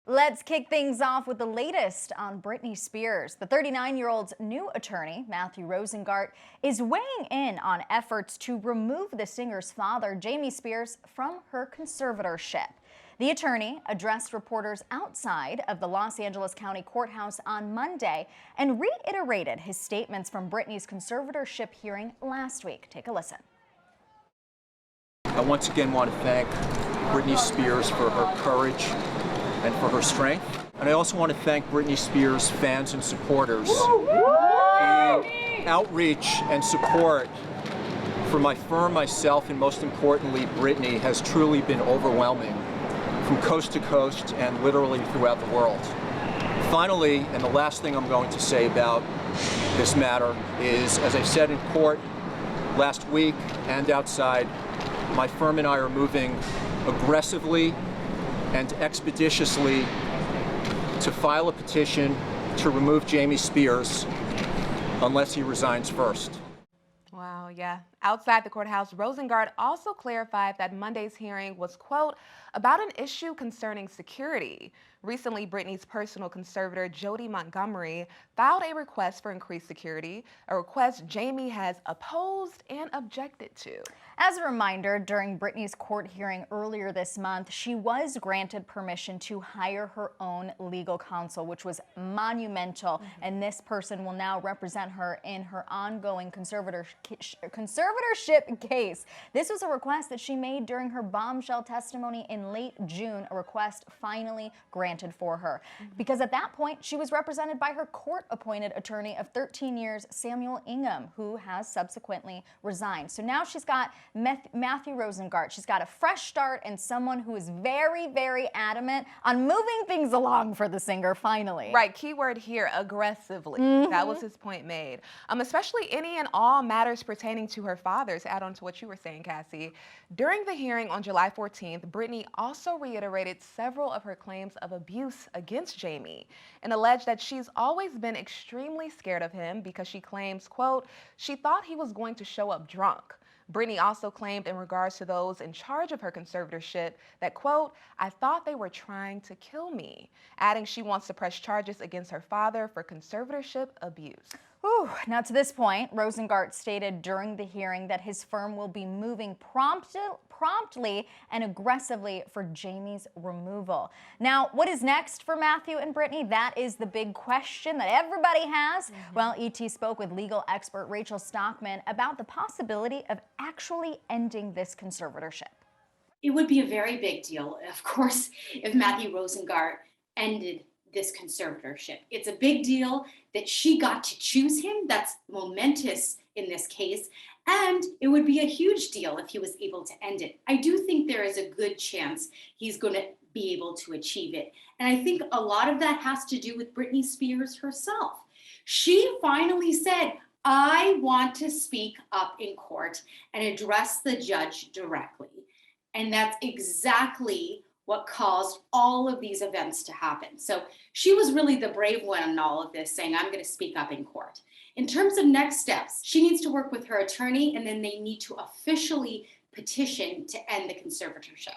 Let's kick things off with the latest on Britney Spears. The 39-year-old's new attorney, Matthew Rosengart, is weighing in on efforts to remove the singer's father, Jamie Spears, from her conservatorship. The attorney addressed reporters outside of the Los Angeles County Courthouse on Monday and reiterated his statements from Britney's conservatorship hearing last week. Take a listen. I once again want to thank Britney Spears for her courage and for her strength. And I also want to thank Britney Spears' fans and supporters. The outreach and support for my firm, myself, and most importantly, Britney, has truly been overwhelming from coast to coast and literally throughout the world. Finally, and the last thing I'm going to say about this matter is, as I said in court last week and outside, my firm and I are moving aggressively and expeditiously to file a petition to remove Jamie Spears unless he resigns first. Wow, yeah. Outside the courthouse, Rosengart also clarified that Monday's hearing was, quote, about an issue concerning security. Recently, Britney's personal conservator, Jody Montgomery, filed a request for increased security, a request Jamie has opposed and objected to. As a reminder, during Britney's court hearing earlier this month, she was granted permission to hire her own legal counsel, which was monumental, and this person will now represent her in her ongoing conservatorship case. This was a request that she made during her bombshell testimony in late June, a request finally granted for her. Because at that point, she was represented by her court-appointed attorney of 13 years, Samuel Ingham, who has subsequently resigned. So now she's got Matthew Rosengart. She's got a fresh start and someone who is very, very adamant on moving things along for the singer finally. Right, keyword here, aggressively. That was his point made. Especially any and all matters pertaining to her father, to add on to what you were saying, Cassie. During the hearing on July 14th, Britney also reiterated several of her claims of abuse against Jamie and alleged that she's always been extremely scared of him because she claims, quote, she thought he was going to show up drunk. Britney also claimed in regards to those in charge of her conservatorship that, quote, I thought they were trying to kill me, adding she wants to press charges against her father for conservatorship abuse. Now, to this point, Rosengart stated during the hearing that his firm will be moving promptly and aggressively for Jamie's removal. Now, what is next for Matthew and Britney? That is the big question that everybody has. Well, ET spoke with legal expert Rachel Stockman about the possibility of actually ending this conservatorship. It would be a very big deal, of course, if Matthew Rosengart ended this conservatorship. It's a big deal that she got to choose him. That's momentous in this case. And it would be a huge deal if he was able to end it. I do think there is a good chance he's going to be able to achieve it. And I think a lot of that has to do with Britney Spears herself. She finally said, I want to speak up in court and address the judge directly. And that's exactly what caused all of these events to happen. So she was really the brave one in all of this, saying, I'm going to speak up in court. In terms of next steps, she needs to work with her attorney, and then they need to officially petition to end the conservatorship.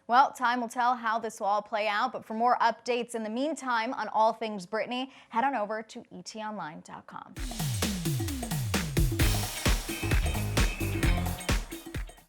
Well, time will tell how this will all play out, but for more updates in the meantime on all things Britney, head on over to etonline.com.